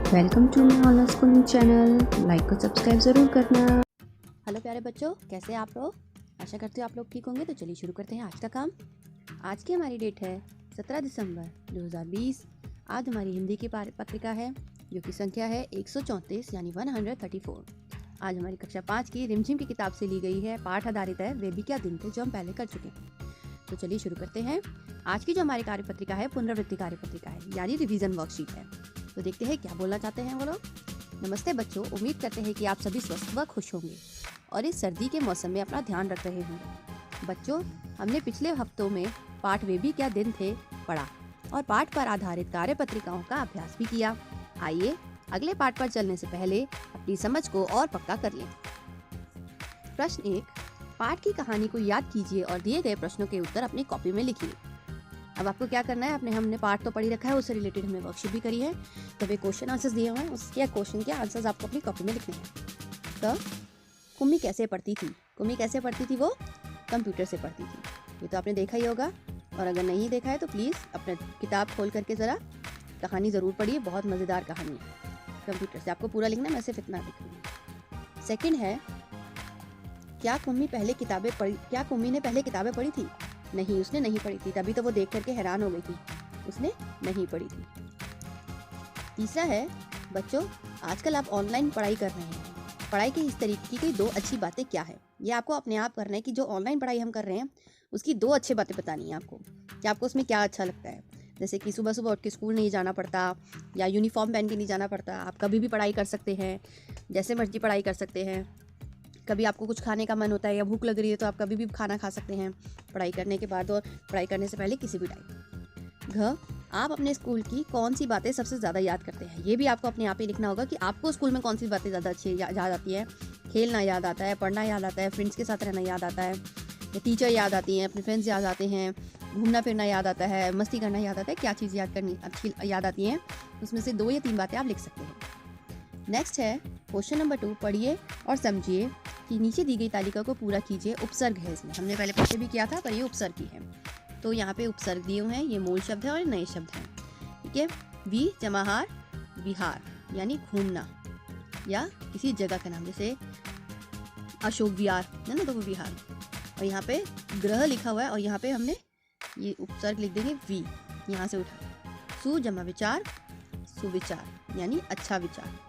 Welcome to my online schooling channel. Like और subscribe ज़रूर करना। हेलो प्यारे बच्चों, कैसे हैं आप लोग? आशा करते हो आप लोग ठीक होंगे। तो चलिए शुरू करते हैं आज का काम। आज की हमारी डेट है 17 दिसंबर 2020। आज हमारी हिंदी की पत्रिका है जो कि संख्या है 134 यानी 134। आज हमारी कक्षा 5 की रिमझिम की किताब से ली गई है। पाठ आधारित है वे भी क्या दिन थे, जो हम पहले कर चुके हैं। तो चलिए शुरू करते हैं। आज की जो हमारी कार्यपत्रिका है पुनरावृत्ति कार्यपत्रिका है यानी रिवीजन वर्कशीट है। तो देखते हैं क्या बोलना चाहते हैं वो लोग। नमस्ते बच्चों, उम्मीद करते हैं कि आप सभी स्वस्थ व खुश होंगे और इस सर्दी के मौसम में अपना ध्यान रख रहे होंगे। बच्चों, हमने पिछले हफ्तों में पाठ वे भी क्या दिन थे पढ़ा और पाठ पर आधारित कार्यपत्रिकाओं का अभ्यास भी किया। आइए अगले पाठ पर चलने से पहले अपनी समझ को और पक्का कर लें। प्रश्न 1, पाठ की कहानी को याद कीजिए और दिए गए प्रश्नों के उत्तर अपनी कॉपी में लिखिए। अब आपको क्या करना है, हमने पाठ तो पढ़ी रखा है, उससे रिलेटेड हमने वर्कशीट भी करी है। तो वे क्वेश्चन आंसर्स दिए हुए हैं, उसके क्वेश्चन के आंसर्स आपको अपनी कॉपी में लिखने हैं। तो कुम्मी कैसे पढ़ती थी? कुम्मी कैसे पढ़ती थी? वो कंप्यूटर से पढ़ती थी। ये तो आपने देखा ही होगा, और अगर नहीं देखा है तो प्लीज़ अपने किताब खोल करके ज़रा कहानी ज़रूर पढ़िए। बहुत मज़ेदार कहानी है। कंप्यूटर से आपको पूरा लिखना, मैं सिर्फ इतना लिख रही हूँ। सेकेंड है, क्या कुम्मी ने पहले किताबें पढ़ी थी? नहीं, उसने नहीं पढ़ी थी, तभी तो वो देख करके हैरान हो गई थी। उसने नहीं पढ़ी थी। तीसरा है, बच्चों आजकल आप ऑनलाइन पढ़ाई कर रहे हैं, पढ़ाई की इस तरीके की दो अच्छी बातें क्या है? ये आपको अपने आप करना है कि जो ऑनलाइन पढ़ाई हम कर रहे हैं उसकी दो अच्छी बातें बतानी है आपको कि आपको उसमें क्या अच्छा लगता है। जैसे कि सुबह सुबह उठ के स्कूल नहीं जाना पड़ता या यूनिफॉर्म पहन के नहीं जाना पड़ता। आप कभी भी पढ़ाई कर सकते हैं, जैसे मर्जी पढ़ाई कर सकते हैं। कभी आपको कुछ खाने का मन होता है या भूख लग रही है तो आप कभी भी खाना खा सकते हैं पढ़ाई करने के बाद और पढ़ाई करने से पहले किसी भी टाइम। घ, आप अपने स्कूल की कौन सी बातें सबसे ज़्यादा याद करते हैं? ये भी आपको अपने आप ही लिखना होगा कि आपको स्कूल में कौन सी बातें ज़्यादा अच्छी याद आती है। खेलना याद आता है, पढ़ना याद आता है, फ्रेंड्स के साथ रहना याद आता है, या टीचर याद आती हैं, अपने फ्रेंड्स याद आते हैं, घूमना फिरना याद आता है, मस्ती करना याद आता है। क्या चीज़ याद करनी अच्छी याद आती हैं, उसमें से 2 या 3 बातें आप लिख सकते हैं। नेक्स्ट है क्वेश्चन नंबर 2, पढ़िए और समझिए कि नीचे दी गई तालिका को पूरा कीजिए। उपसर्ग है इसमें, हमने पहले पढ़ते भी किया था, पर ये उपसर्ग की है। तो यहाँ पे उपसर्ग दिए हुए हैं, ये मूल शब्द है और नए शब्द हैं। ठीक है, वी जमाहार विहार यानी घूमना या किसी जगह का नाम, जैसे अशोक विहार है ना, तो वो विहार। और यहाँ पे ग्रह लिखा हुआ है और यहाँ पे हमने ये उपसर्ग लिख देंगे वी, यहाँ से उठा। सु जमा विचार, सुविचार यानी अच्छा विचार।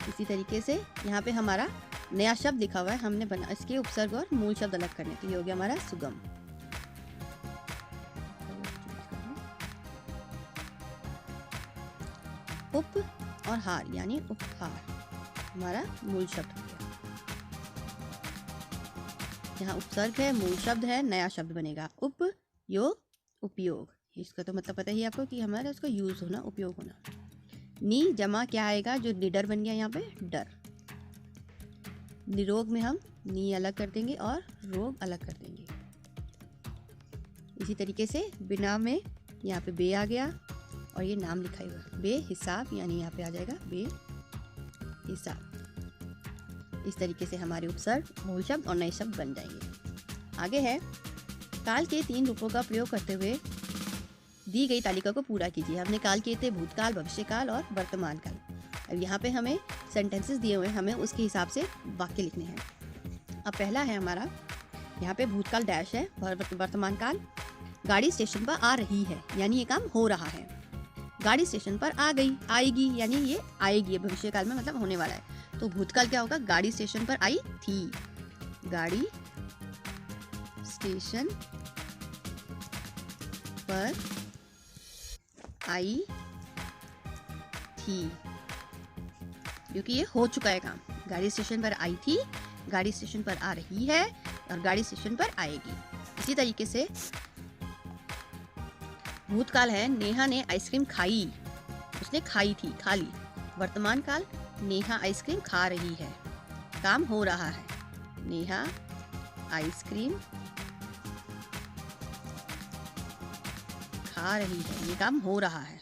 इसी तरीके से यहाँ पे हमारा नया शब्द लिखा हुआ है, हमने बना इसके उपसर्ग और मूल शब्द अलग करने। तो ये हो गया हमारा सुगम। उप और हार यानी उपहार हमारा मूल शब्द हो गया। यहाँ उपसर्ग है, मूल शब्द है, नया शब्द बनेगा उपयोग, उपयोग। इसका तो मतलब पता ही आपको कि हमारा इसका यूज होना, उपयोग होना। नी जमा क्या आएगा, जो निडर बन गया यहाँ पे डर। निरोग में हम नी अलग कर देंगे और रोग अलग कर देंगे। इसी तरीके से बिना में यहाँ पे बे आ गया और ये नाम लिखा हुआ बे हिसाब, यानी यहाँ पे आ जाएगा बे हिसाब। इस तरीके से हमारे उपसर्ग, मूल शब्द और नए शब्द बन जाएंगे। आगे है, काल के 3 रूपों का प्रयोग करते हुए दी गई तालिका को पूरा कीजिए। हमने काल किए थे भूतकाल, भविष्यकाल और वर्तमान काल। अब यहाँ पे हमें सेंटेंसेस दिए हुए हैं, हमें उसके हिसाब से वाक्य लिखने हैं। अब पहला है हमारा, यहाँ पे भूतकाल डैश है, वर्तमान काल गाड़ी स्टेशन पर आ रही है यानी ये काम हो रहा है। गाड़ी स्टेशन पर आ गई, आएगी यानी ये आएगी, भविष्यकाल में मतलब होने वाला है। तो भूतकाल क्या होगा, गाड़ी स्टेशन पर आई थी, गाड़ी स्टेशन पर आई थी, क्योंकि ये हो चुका है काम। गाड़ी स्टेशन पर आई थी, गाड़ी स्टेशन पर आ रही है और गाड़ी स्टेशन पर आएगी। इसी तरीके से भूतकाल है, नेहा ने आइसक्रीम खाई, उसने खाई थी, खा ली। वर्तमान काल, नेहा आइसक्रीम खा रही है, काम हो रहा है। नेहा आइसक्रीम खा रही है, ये काम हो रहा है।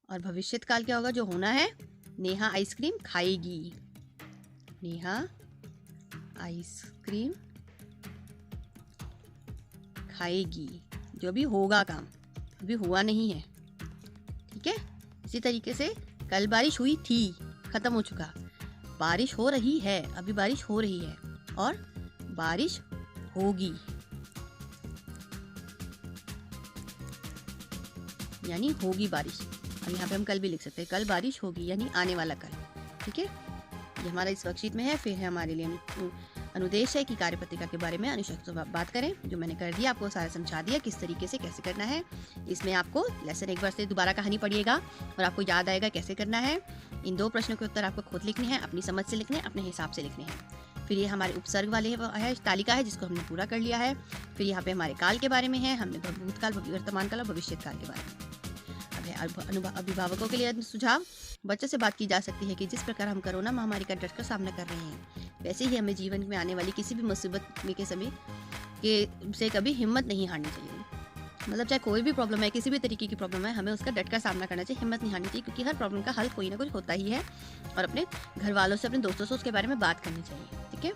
और भविष्यत काल क्या होगा, जो होना है, नेहा आइसक्रीम खाएगी, नेहा आइसक्रीम खाएगी, जो भी होगा काम, अभी हुआ नहीं है। इसी तरीके से कल बारिश हुई थी, खत्म हो चुका। बारिश हो रही है, अभी बारिश हो रही है, और बारिश होगी, यानी होगी बारिश। अब यहाँ पे हम कल भी लिख सकते हैं, कल बारिश होगी, यानी आने वाला कल। ठीक है, ये हमारा इस वर्कशीट में है। फिर है हमारे लिए अनुदेश है कि कार्यपत्रिका के बारे में अनुशक्त बात करें, जो मैंने कर दिया, आपको सारा समझा दिया किस तरीके से कैसे करना है। इसमें आपको लेसन एक बार से दोबारा कहानी पढ़िएगा और आपको याद आएगा कैसे करना है। इन 2 प्रश्नों के उत्तर आपको खुद लिखने हैं, अपनी समझ से लिखने हैं, अपने हिसाब से लिखने हैं। फिर ये हमारे उपसर्ग वाले है तालिका है, जिसको हमने पूरा कर लिया है। फिर यहाँ पे हमारे काल के बारे में है, हमने भूतकाल, वर्तमान काल और भविष्य काल के बारे में। अभिभावकों के लिए सुझाव, बच्चों से बात की जा सकती है कि जिस प्रकार हम कोरोना महामारी का डटकर सामना कर रहे हैं, वैसे ही हमें जीवन में आने वाली किसी भी मुसीबत के समय से कभी हिम्मत नहीं हारनी चाहिए। मतलब चाहे कोई भी प्रॉब्लम है, किसी भी तरीके की प्रॉब्लम है, हमें उसका डटकर सामना करना चाहिए, हिम्मत नहीं हारनी चाहिए, क्योंकि हर प्रॉब्लम का हल कोई ना कुछ होता ही है। और अपने घर वालों से, अपने दोस्तों से उसके बारे में बात करनी चाहिए। ठीक है,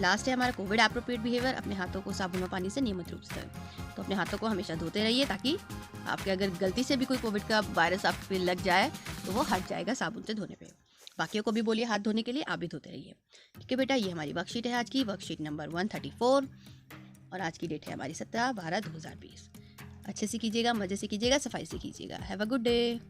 लास्ट है हमारा कोविड एप्रोप्रिएट बिहेवियर, अपने हाथों को साबुन और पानी से नियमित रूप से धोएं। तो अपने हाथों को हमेशा धोते रहिए, ताकि आपके अगर गलती से भी कोई कोविड का वायरस आप पे लग जाए तो वो हट जाएगा साबुन से धोने पे। बाकियों को भी बोलिए हाथ धोने के लिए, आप भी धोते रहिए। ठीक है बेटा, ये हमारी वर्कशीट है आज की, वर्कशीट नंबर 134, और आज की डेट है हमारी 17/12/2020। अच्छे से कीजिएगा, मज़े से कीजिएगा, सफाई से कीजिएगा। Have a good day.